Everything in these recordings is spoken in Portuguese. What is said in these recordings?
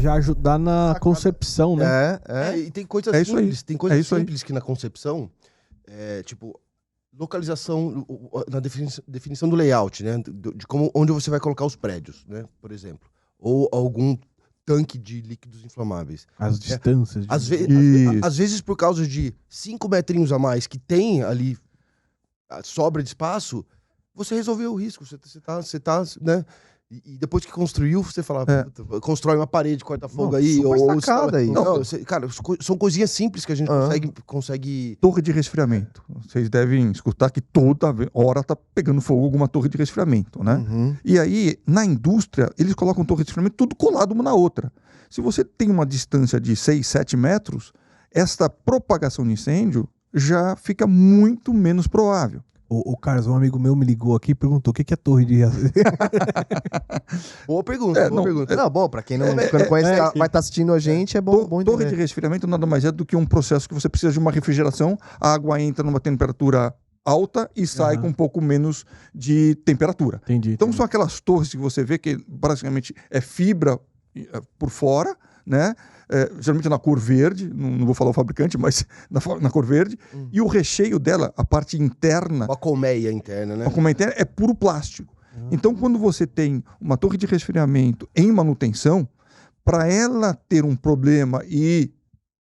já ajudar na concepção, né? E tem coisas É isso aí. simples, tem coisas É isso aí. simples que na concepção, tipo, localização, na definição do layout, né? De como, onde você vai colocar os prédios, né? Por exemplo. Ou algum tanque de líquidos inflamáveis. As distâncias. Às vezes, por causa de 5 metrinhos a mais que tem ali a sobra de espaço, você resolveu o risco. Você tá, né? E depois que construiu, você fala, puta, constrói uma parede, corta fogo aí. Super sacada aí. Não, cara, são coisinhas simples que a gente consegue... Torre de resfriamento. Vocês devem escutar que toda hora tá pegando fogo alguma torre de resfriamento, né? E aí, na indústria, eles colocam torre de resfriamento tudo colado uma na outra. Se você tem uma distância de 6, 7 metros, essa propagação de incêndio já fica muito menos provável. O Carlos, um amigo meu me ligou aqui e perguntou o que é torre de... Boa pergunta, pergunta. Não, bom, pra quem não conhece, vai estar assistindo a gente, é bom Torre de resfriamento nada mais é do que um processo que você precisa de uma refrigeração, a água entra numa temperatura alta e sai com um pouco menos de temperatura. Entendi. Então são aquelas torres que você vê que basicamente é fibra por fora, né? Geralmente na cor verde, não vou falar o fabricante, mas na cor verde, e o recheio dela, a parte interna... Uma colmeia interna, né? A colmeia interna é puro plástico. Então, quando você tem uma torre de resfriamento em manutenção, para ela ter um problema e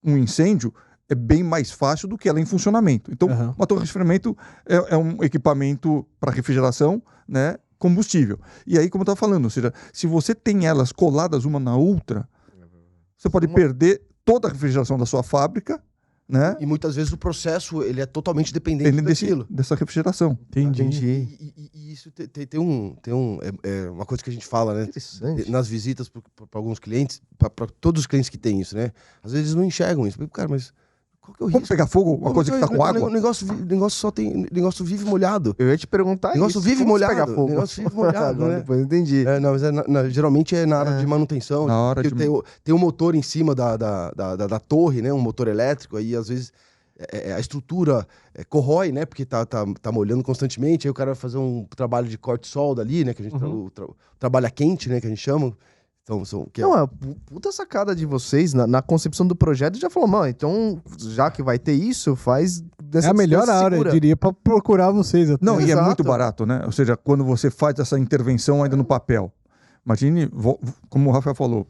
um incêndio, é bem mais fácil do que ela em funcionamento. Então, uma torre de resfriamento é um equipamento para refrigeração, né, combustível. E aí, como eu estava falando, ou seja, se você tem elas coladas uma na outra, você pode perder toda a refrigeração da sua fábrica, né? E muitas vezes o processo ele é totalmente dependente dessa refrigeração. Entendi. E isso tem uma coisa que a gente fala, né? Nas visitas para alguns clientes, para todos os clientes que têm isso, né? Às vezes eles não enxergam isso. Cara, mas qual que é o risco? Como pegar fogo, uma coisa que está com água? O negócio vive molhado. Eu ia te perguntar o negócio isso. Vive molhado. Pegar fogo? O negócio vive molhado, né? Depois eu entendi. Geralmente é na área de manutenção. Na hora tem um motor em cima da torre, né? Um motor elétrico. Aí, às vezes, a estrutura corrói, né? Porque tá molhando constantemente. Aí o cara vai fazer um trabalho de corte-solda ali, né? Que a gente trabalha quente, né? Que a gente chama. Então, Não, puta sacada de vocês, na concepção do projeto, já falou, mano, então, já que vai ter isso, faz dessa É a melhor área, eu diria, pra procurar vocês. Até. Não, e é muito barato, né? Ou seja, quando você faz essa intervenção ainda no papel. Imagine, como o Rafael falou,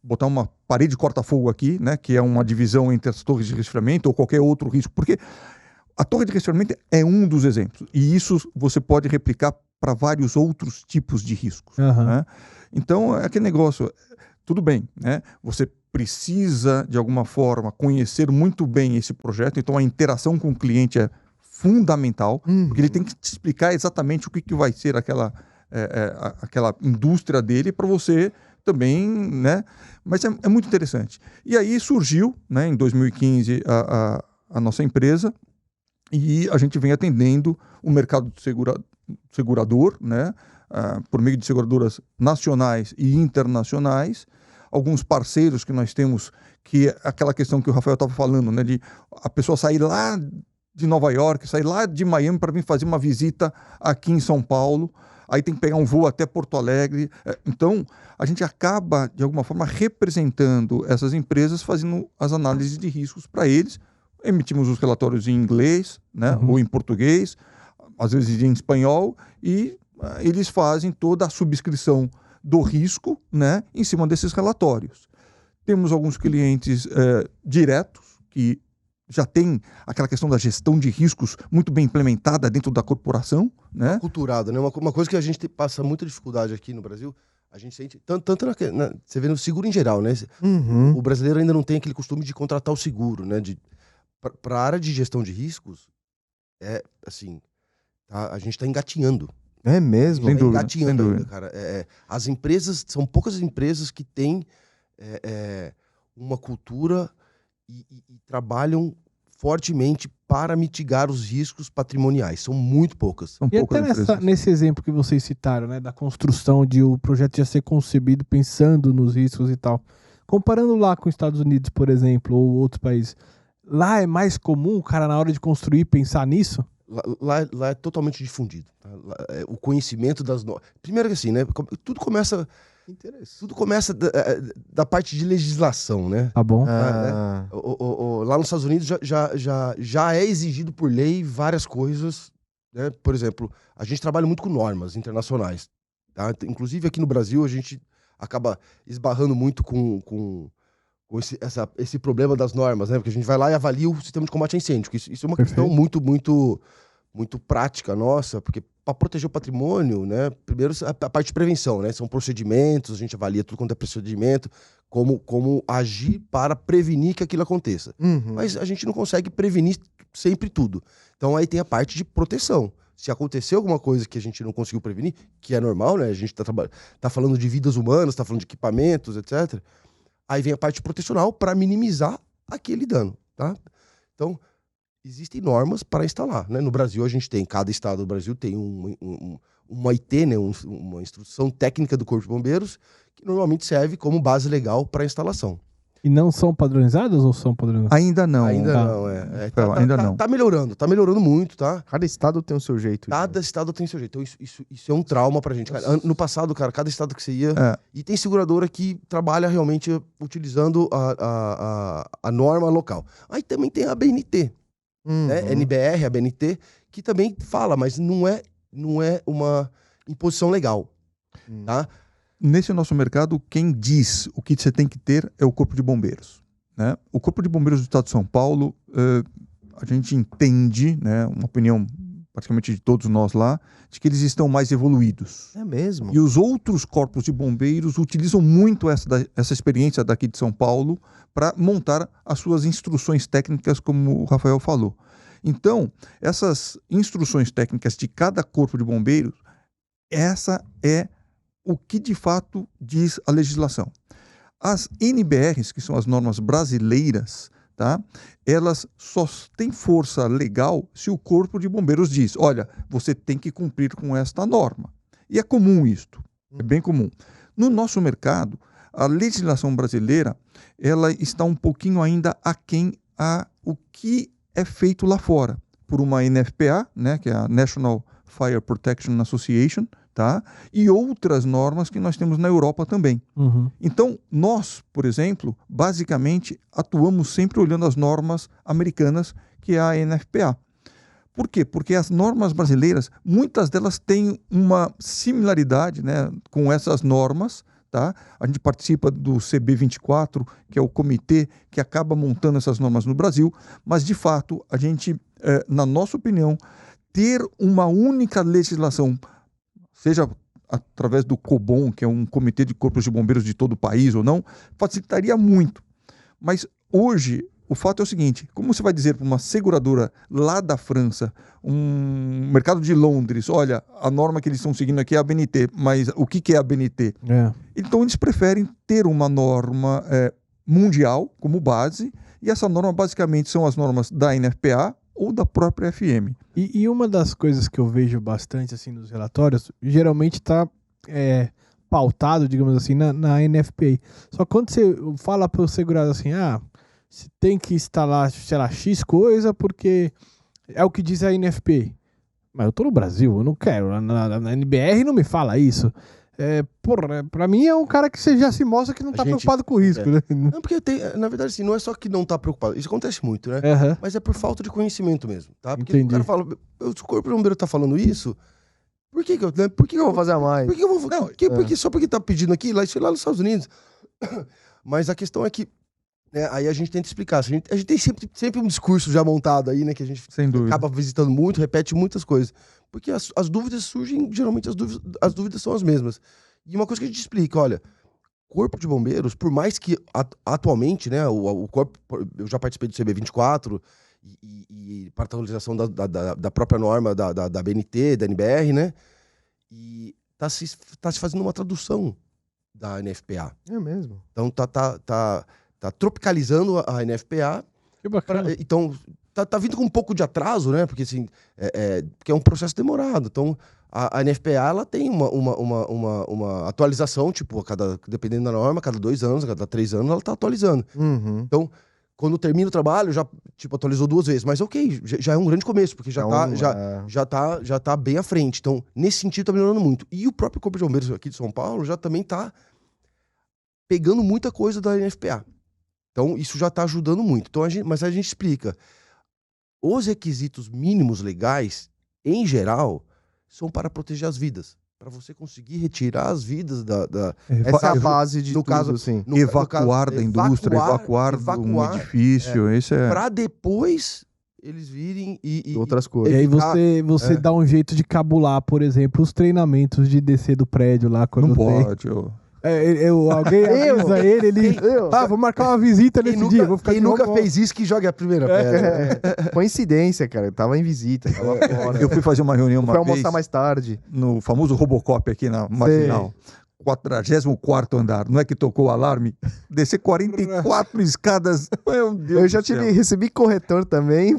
botar uma parede corta-fogo aqui, né? Que é uma divisão entre as torres de resfriamento ou qualquer outro risco. Porque a torre de resfriamento é um dos exemplos. E isso você pode replicar para vários outros tipos de riscos, né? Então, é aquele negócio, tudo bem, né? Você precisa, de alguma forma, conhecer muito bem esse projeto, então a interação com o cliente é fundamental, porque ele tem que te explicar exatamente o que vai ser aquela indústria dele para você também, né? Mas é muito interessante. E aí surgiu, né, em 2015, a nossa empresa, e a gente vem atendendo o mercado segurador, né? Por meio de seguradoras nacionais e internacionais, alguns parceiros que nós temos, que é aquela questão que o Rafael estava falando, né, de a pessoa sair lá de Nova York, sair lá de Miami para vir fazer uma visita aqui em São Paulo, aí tem que pegar um voo até Porto Alegre. Então, a gente acaba, de alguma forma, representando essas empresas, fazendo as análises de riscos para eles. Emitimos os relatórios em inglês, né, ou em português, às vezes em espanhol, e eles fazem toda a subscrição do risco, né, em cima desses relatórios. Temos alguns clientes diretos que já tem aquela questão da gestão de riscos muito bem implementada dentro da corporação, né? Aculturada, né? Uma coisa que a gente passa muita dificuldade aqui no Brasil, a gente sente, tanto você vê no seguro em geral, né? O brasileiro ainda não tem aquele costume de contratar o seguro, né? Para a área de gestão de riscos, a gente está engatinhando. É mesmo? Sem dúvida, engatinhando ainda, cara. As empresas, são poucas as empresas que têm uma cultura e trabalham fortemente para mitigar os riscos patrimoniais. São muito poucas. São E poucas até nesse exemplo que vocês citaram, né, da construção de o projeto já ser concebido pensando nos riscos e tal. Comparando lá com os Estados Unidos, por exemplo, ou outros países, lá é mais comum o cara, na hora de construir, pensar nisso? Lá é totalmente difundido. Tá? O conhecimento das normas. Primeiro que assim, né? Tudo começa Interessante. Tudo começa da parte de legislação, né? Tá bom? Ah, Lá nos Estados Unidos já é exigido por lei várias coisas, né? Por exemplo, a gente trabalha muito com normas internacionais, tá? Inclusive aqui no Brasil a gente acaba esbarrando muito com esse problema das normas, né? Porque a gente vai lá e avalia o sistema de combate a incêndio, que isso é uma questão muito, muito, muito prática nossa, porque para proteger o patrimônio, né? Primeiro a parte de prevenção, né? São procedimentos, a gente avalia tudo quanto é procedimento, como agir para prevenir que aquilo aconteça. Mas a gente não consegue prevenir sempre tudo. Então aí tem a parte de proteção. Se acontecer alguma coisa que a gente não conseguiu prevenir, que é normal, né? A gente tá falando de vidas humanas, tá falando de equipamentos, etc. Aí vem a parte protecional para minimizar aquele dano, tá? Então, existem normas para instalar, né? No Brasil, a gente tem, cada estado do Brasil tem uma IT, né? Uma instrução técnica do Corpo de Bombeiros, que normalmente serve como base legal para a instalação. E não são padronizadas ou são padronizadas? Ainda não. Ainda tá. não, Ainda não. Tá melhorando muito, tá? cada estado tem o seu jeito. Cada estado tem seu jeito. Então, isso é um trauma pra gente, cara. No passado, cara, cada estado que você ia... E tem seguradora que trabalha realmente utilizando a norma local. Aí também tem a BNT, né? NBR, a BNT, que também fala, mas não é uma imposição legal, tá? Nesse nosso mercado, quem diz o que você tem que ter é o Corpo de Bombeiros, né? O Corpo de Bombeiros do Estado de São Paulo, a gente entende, né, uma opinião praticamente de todos nós lá, de que eles estão mais evoluídos. É mesmo? E os outros corpos de bombeiros utilizam muito essa experiência daqui de São Paulo para montar as suas instruções técnicas, como o Rafael falou. Então, essas instruções técnicas de cada corpo de bombeiros, essa é o que de fato diz a legislação. As NBRs, que são as normas brasileiras, tá? Elas só têm força legal se o Corpo de Bombeiros diz, olha, você tem que cumprir com esta norma. E é comum isto, é bem comum. No nosso mercado, a legislação brasileira, ela está um pouquinho ainda aquém o que é feito lá fora, por uma NFPA, né, que é a National Fire Protection Association, tá? E outras normas que nós temos na Europa também. Então, nós, por exemplo, basicamente atuamos sempre olhando as normas americanas, que é a NFPA. Por quê? Porque as normas brasileiras, muitas delas têm uma similaridade, né, com essas normas, tá? A gente participa do CB24, que é o comitê que acaba montando essas normas no Brasil, mas, de fato, a gente, na nossa opinião, ter uma única legislação, seja através do COBOM, que é um comitê de corpos de bombeiros de todo o país ou não, facilitaria muito. Mas hoje, o fato é o seguinte, como você vai dizer para uma seguradora lá da França, um mercado de Londres, olha, a norma que eles estão seguindo aqui é a BNT, mas o que é a BNT? Então eles preferem ter uma norma mundial como base, e essa norma basicamente são as normas da NFPA ou da própria FM. E uma das coisas que eu vejo bastante assim nos relatórios, geralmente está pautado, digamos assim, na NFPA. Só que quando você fala para o segurado assim, você tem que instalar, sei lá, X coisa porque é o que diz a NFPA. Mas eu tô no Brasil, eu não quero. Na NBR não me fala isso. Pra mim é um cara que você já se mostra que não tá preocupado com o risco, né? Não, porque na verdade, assim, não é só que não tá preocupado. Isso acontece muito, né? Mas é por falta de conhecimento mesmo, tá? Porque o cara fala, o Corpo de Bombeiro tá falando isso, por que eu vou fazer a mais? Por que eu vou fazer? Só porque tá pedindo aqui, lá nos Estados Unidos. Mas a questão é que, né, aí a gente tenta explicar. A gente tem sempre um discurso já montado aí, né? Que a gente acaba visitando muito, repete muitas coisas. Porque as dúvidas surgem, geralmente as dúvidas são as mesmas. E uma coisa que a gente explica, olha, Corpo de Bombeiros, por mais que atualmente, né, o corpo, eu já participei do CB24 e para a atualização da própria norma da BNT, da NBR, né, e tá se fazendo uma tradução da NFPA. É mesmo? Então tá tropicalizando a NFPA. Que bacana. Então tá vindo com um pouco de atraso, né? Porque assim, porque é um processo demorado. Então a NFPA ela tem uma atualização, tipo, dependendo da norma, a cada 2 anos, a cada 3 anos, ela tá atualizando. Então, quando termina o trabalho, já tipo, atualizou 2 vezes. Mas ok, já é um grande começo, porque já tá bem à frente. Então, nesse sentido, tá melhorando muito. E o próprio Corpo de Bombeiros aqui de São Paulo já também tá pegando muita coisa da NFPA. Então, isso já está ajudando muito. Então, mas a gente explica. Os requisitos mínimos legais, em geral, são para proteger as vidas. Para você conseguir retirar as vidas Essa é a base de no tudo, caso, assim. Evacuar da indústria, evacuar um edifício. Isso é... Para depois eles virem e Outras E coisas. aí você dá um jeito de cabular, por exemplo, os treinamentos de descer do prédio lá quando Não tem. pode. Alguém avisa ele. Vou marcar uma visita nesse dia. Vou ficar quem de nunca home fez isso que jogue a primeira pedra. Coincidência, cara. Eu tava em visita, tava fora. Eu fui fazer uma reunião Fui uma vez almoçar mais tarde. no famoso Robocop aqui na Marginal. 44º andar. Não é que tocou o alarme? Descer 44 escadas. Meu Deus Eu já do céu. recebi corretor também.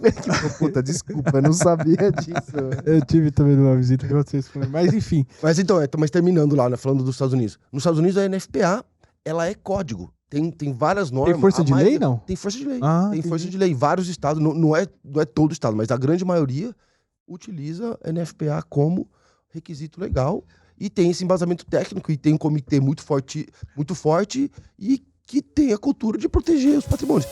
Puta, desculpa, eu não sabia disso. Eu tive também uma visita que vocês foram. Mas enfim. Mas então, mas terminando lá, né, falando dos Estados Unidos. Nos Estados Unidos, a NFPA, ela é código. Tem várias normas. Tem força de lei, não? Tem força de lei. Tem Entendi. força de lei. Vários estados, não é todo estado, mas a grande maioria utiliza a NFPA como requisito legal. E tem esse embasamento técnico, e tem um comitê muito forte e que tem a cultura de proteger os patrimônios.